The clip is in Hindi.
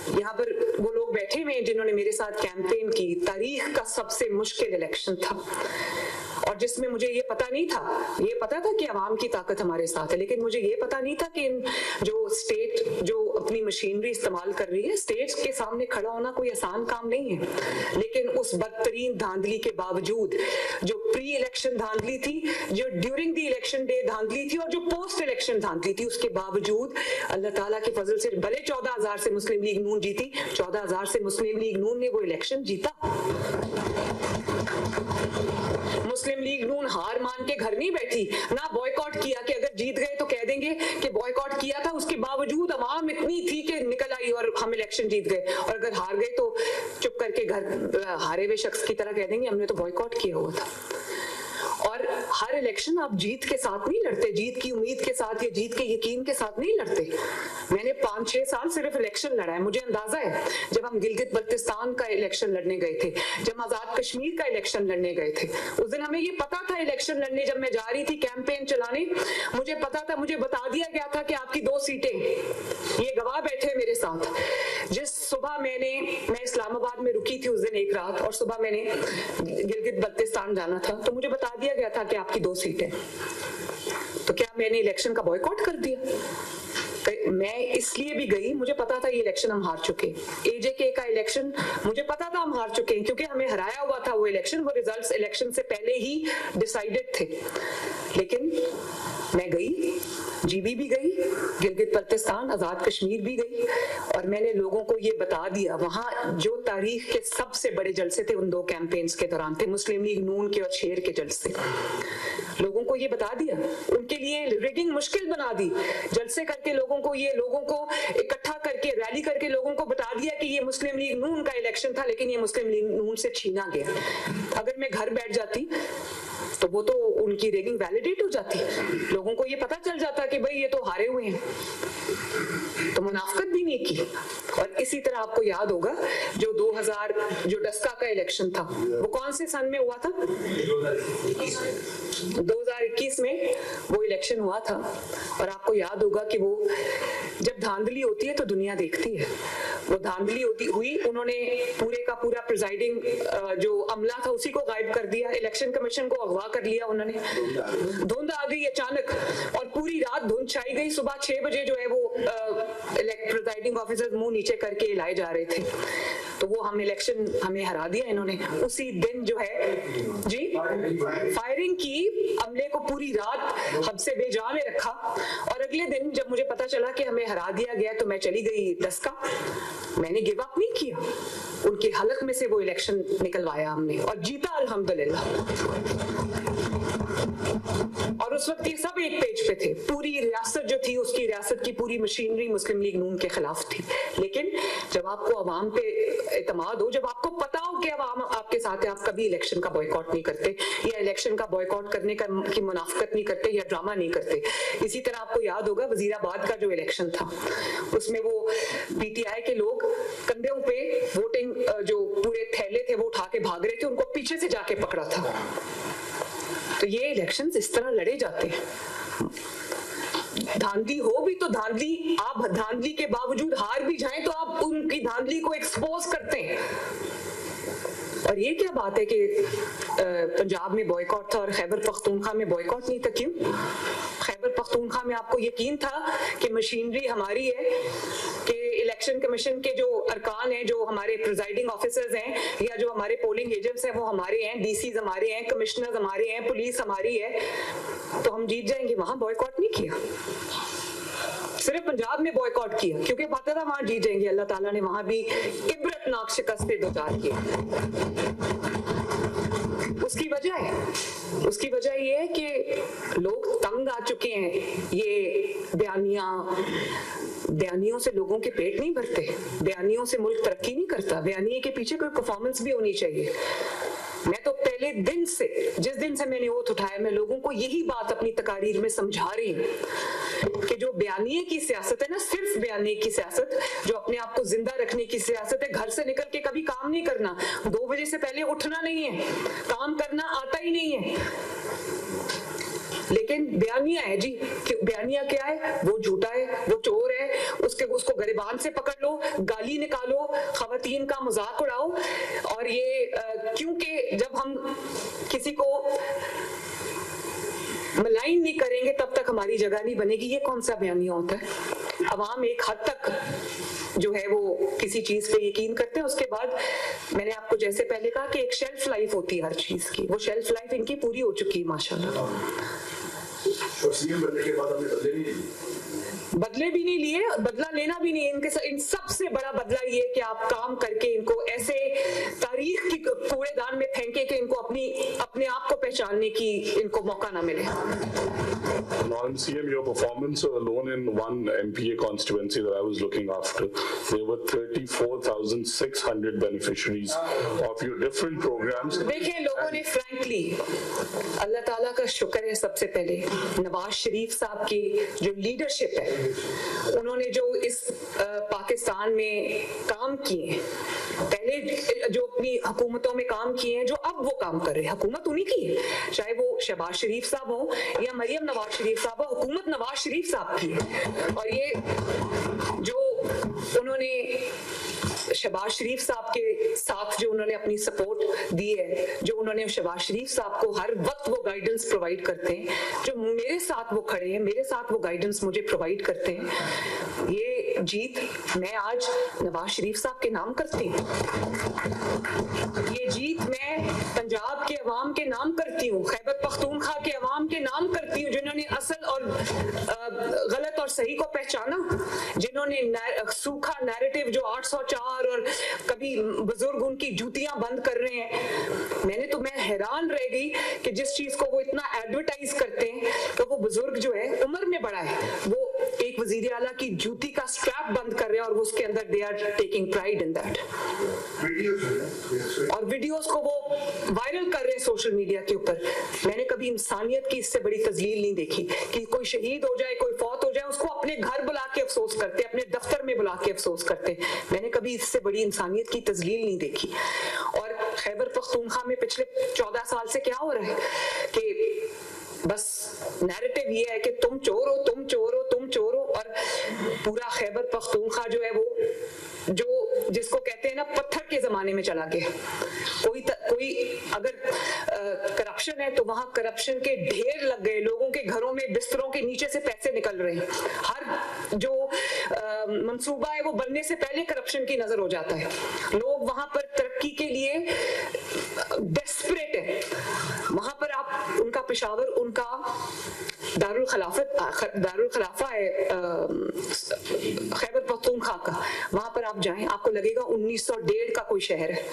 यहाँ पर वो लोग बैठे हुए हैं जिन्होंने मेरे साथ कैंपेन की। तारीख का सबसे मुश्किल इलेक्शन था और जिसमें मुझे ये पता नहीं था, ये पता था कि आवाम की ताकत हमारे साथ है, लेकिन मुझे ये पता नहीं था कि जो स्टेट जो अपनी मशीनरी इस्तेमाल कर रही है, स्टेट के सामने खड़ा होना कोई आसान काम नहीं है। लेकिन उस बदतरीन धांधली के बावजूद, जो प्री इलेक्शन धांधली थी, जो ड्यूरिंग द इलेक्शन डे धांधली थी और जो पोस्ट इलेक्शन धांधली थी, उसके बावजूद अल्लाह ताला के फजल से भले 14,000 से मुस्लिम लीग नून जीती, 14,000 से मुस्लिम लीग नून ने वो इलेक्शन जीता। मुस्लिम लीग नून हार मान के घर नहीं बैठी, ना बॉयकॉट किया कि अगर जीत गए तो कह देंगे कि बॉयकॉट किया था। उसके बावजूद अवाम इतनी थी कि निकल आई और हम इलेक्शन जीत गए, और अगर हार गए तो चुप करके घर हारे हुए शख्स की तरह कह देंगे हमने तो बॉयकॉट किया हुआ था। और हर इलेक्शन आप जीत के साथ नहीं लड़ते, जीत की उम्मीद के साथ या जीत के यकीन के साथ नहीं लड़ते। मैंने 5-6 साल सिर्फ इलेक्शन लड़ा है। मुझे अंदाजा है जब हम गिलगित बल्तिस्तान का इलेक्शन लड़ने गए थे, जब आजाद कश्मीर का इलेक्शन लड़ने गए थे, उस दिन हमें ये पता था इलेक्शन लड़ने, जब मैं जा रही थी कैंपेन चलाने, मुझे पता था, मुझे बता दिया गया था कि आपकी 2 सीटें, ये गवाह बैठे मेरे साथ। जिस सुबह मैं इस्लामाबाद में रुकी थी उस दिन एक रात, और सुबह मैंने गिलगित बल्तिस्तान जाना था, तो मुझे बता दिया गया था कि आपकी 2 सीटें। तो क्या मैंने इलेक्शन का बॉयकॉट कर दिया? मैं इसलिए भी गई, मुझे पता था ये इलेक्शन हम हार चुके। एजेके का इलेक्शन मुझे पता था हम हार चुके हैं, क्योंकि हमें हराया हुआ था वो इलेक्शन, वो रिजल्ट्स इलेक्शन से पहले ही डिसाइडेड थे। लेकिन मैं गई, जीबी भी गई, गिलगित बल्तिस्तान, आजाद कश्मीर भी गई, और मैंने लोगों को ये बता दिया। वहां जो तारीख के सबसे बड़े जलसे थे उन 2 कैंपेन्स के दौरान थे, मुस्लिम लीग नून के और शेर के जलसे। लोगों को ये बता दिया, उनके लिए रिगिंग मुश्किल बना दी, जलसे करके लोगों को इकट्ठा करके रैली करके लोगों को बता दिया कि ये मुस्लिम लीग नून का इलेक्शन था, लेकिन ये मुस्लिम लीग नून से छीना गया। अगर मैं घर बैठ जाती तो वो तो उनकी रेगिंग वैलिडेट हो जाती, लोगों को ये पता चल जाता कि भाई ये तो हारे हुए हैं, तो मुनाफकत भी नहीं की। और इसी तरह आपको याद होगा जो 2000 जो डस्का का इलेक्शन था, वो कौन से सन में हुआ था? 2021 में वो इलेक्शन हुआ था। और आपको याद होगा कि वो जब धांधली होती है तो दुनिया देखती है, वो धांधली हुई, उन्होंने पूरे का पूरा प्रिजाइडिंग जो अमला था उसी को गायब कर दिया, इलेक्शन कमीशन को अगवा कर लिया उन्होंने। धुंध आ गई अचानक और पूरी रात धुंध छाई गई। सुबह 6 बजे जो है वो प्रिजाइडिंग ऑफिसर्स मुंह नीचे करके लाए जा रहे थे, तो वो हमें हरा दिया इन्होंने। उसी दिन जो है जी फायरिंग की, अमले को पूरी रात हमसे बेजा में रखा, और अगले दिन जब मुझे पता चला कि हमें हरा दिया गया तो मैं चली गई डस्का। मैंने गिव अप नहीं किया, उनके हलक में से वो इलेक्शन निकलवाया हमने और जीता अल्हम्दुलिल्लाह। और उस वक्त ये सब एक पेज पे थे, पूरी रियासत जो थी उसकी रियासत की पूरी मशीनरी मुस्लिम लीग नून के खिलाफ थी। लेकिन जब आपको अवाम पे एतमाद हो, जब आपको पता हो कि अवाम आपके साथ है, आप कभी इलेक्शन का बॉयकॉट नहीं करते, या इलेक्शन का बॉयकॉट करने की मुनाफकत नहीं करते, या ड्रामा नहीं करते। इसी तरह आपको याद होगा वजीराबाद का जो इलेक्शन था, उसमें वो पीटीआई के लोग कंधों पे वोटिंग जो पूरे थैले थे वो उठा के भाग रहे थे, उनको पीछे से जाके पकड़ा था। तो ये इलेक्शंस इस तरह लड़े जाते हैं। धांधली हो भी तो धांधली, आप धांधली के बावजूद हार भी जाएं तो आप उनकी धांधली को एक्सपोज करते हैं। और ये क्या बात है कि पंजाब में बॉयकॉट था और खैबर पख्तूनख्वा में बॉयकॉट नहीं था? क्यों? खैबर पख्तूनख्वा में आपको यकीन था कि मशीनरी हमारी है, कि इलेक्शन कमीशन के जो अरकान हैं, जो हमारे प्रिजाइडिंग ऑफिसर्स हैं, या जो हमारे पोलिंग एजेंट्स हैं वो हमारे हैं, डीसीज हमारे हैं, कमिश्नर्स हमारे हैं, पुलिस हमारी है, तो हम जीत जाएंगे। वहां बॉयकॉट नहीं किया, सिर्फ पंजाब में बॉयकॉट किया क्योंकि पता था वहां जीत जाएंगे। अल्लाह ताला ने वहां भी इबरतनाक शिकस्त पे दोचार किया। उसकी वजह ये है कि लोग तंग आ चुके हैं। ये बयानियों से लोगों के पेट नहीं भरते, बयानियों से मुल्क तरक्की नहीं करता, बयानिए के पीछे कोई परफॉर्मेंस भी होनी चाहिए। मैं तो पहले दिन से, जिस दिन से मैंने ओथ उठाया, मैं लोगों को यही बात अपनी तकारीर में समझा रही हूँ कि जो बयानिए की सियासत है ना, सिर्फ बयानिए की सियासत, जो अपने आप को जिंदा रखने की सियासत है, घर से निकल के कभी काम नहीं करना, 2 बजे से पहले उठना नहीं है, काम करना आता ही नहीं है, लेकिन बयानिया है जी, बयानिया क्या है? वो झूठा है, वो चोर है, उसको गिरबान से पकड़ लो, गाली निकालो, खवातीन का मजाक उड़ाओ। और ये क्योंकि जब हम किसी को मलाइन नहीं करेंगे तब तक हमारी जगह नहीं बनेगी। ये कौन सा बयानिया होता है? अवाम एक हद तक जो है वो किसी चीज पे यकीन करते हैं, उसके बाद मैंने आपको जैसे पहले कहा कि एक शेल्फ लाइफ होती है हर चीज की, वो शेल्फ लाइफ इनकी पूरी हो चुकी है माशाल्लाह। बदले भी नहीं लिए, बदला लेना भी नहीं। इन सबसे बड़ा बदला ये कि आप काम करके इनको ऐसे तारीख की कूड़ेदान में फेंके कि इनको अपने आप को पहचानने की इनको मौका ना मिले। On CM, your performance alone in one MPA constituency that I was looking after, there were 34,600 beneficiaries of your different programs. देखिए, लोगों ने फ्रैंकली, अल्लाह ताला का शुक्र है सबसे पहले नवाज शरीफ साहब की जो लीडरशिप है, उन्होंने जो इस पाकिस्तान में काम किए, पहले जो अपनी हुकूमतों में काम किए हैं, जो अब वो काम कर रहे हैं, हुकूमत उन्हीं की है, चाहे वो शहबाज शरीफ साहब हो या मरियम नवाज शरीफ साहब हो, हुकूमत नवाज शरीफ साहब की है। और ये जो उन्होंने शहबाज शरीफ साहब के साथ जो उन्होंने अपनी सपोर्ट दी है, जो उन्होंने शहबाज शरीफ साहब को हर वक्त वो गाइडेंस प्रोवाइड करते हैं, जो मेरे साथ वो खड़े हैं, मेरे साथ वो गाइडेंस मुझे प्रोवाइड करते हैं, ये जीत मैं आज नवाज शरीफ साहब के नाम करती हूँ। ये जीत मैं पंजाब के अवाम के नाम करती हूँ, खैबर पख्तूनख्वा के अवाम के नाम करती हूँ, जिन्होंने असल और गलत और सही को पहचाना, जिन्होंने सूखा नैरेटिव जो 804 और कभी बुजुर्ग उनकी जूतियां बंद कर रहे हैं, मैं हैरान रह गई कि जिस चीज को वो इतना एडवर्टाइज करते हैं, तो वो बुजुर्ग जो है उम्र में बड़ा है, वो एक वजीर आला की जूती का स्ट्रैप बंद कर रहे हैं और वो उसके अंदर they are taking pride in that. और वीडियोस को वो वायरल कर रहे हैं सोशल मीडिया के ऊपर। मैंने कभी इंसानियत की इससे बड़ी तजलील नहीं देखी कि कोई शहीद हो जाए, कोई फौत हो जाए, उसको अपने घर बुला के अफसोस करते, अपने दफ्तर में बुला के अफसोस करते। मैंने कभी इससे बड़ी इंसानियत की तजलील नहीं देखी। और खैबर पख्तूनख्वा में पिछले 14 साल से क्या हो रहा है कि बस नैरेटिव ये है कि तुम चोर हो, तुम चोर हो, तुम चोर हो। और पूरा खैबर पख्तूनख्वा जो है वो जो जिसको कहते हैं ना पत्थर के जमाने में चला गया। कोई अगर करप्शन है तो वहां करप्शन के ढेर लग गए, लोगों के घरों में बिस्तरों के नीचे से पैसे निकल रहे हैं। हर जो मंसूबा है वो बनने से पहले करप्शन की नजर हो जाता है। लोग वहां पर तरक्की के लिए डेस्परेट है। वहां पर आप उनका पेशावर, उनका दारुल खलाफा है खैबर पख्तूनख्वा का, वहां पर आप जाएं, आपको लगेगा 1901 का कोई शहर है।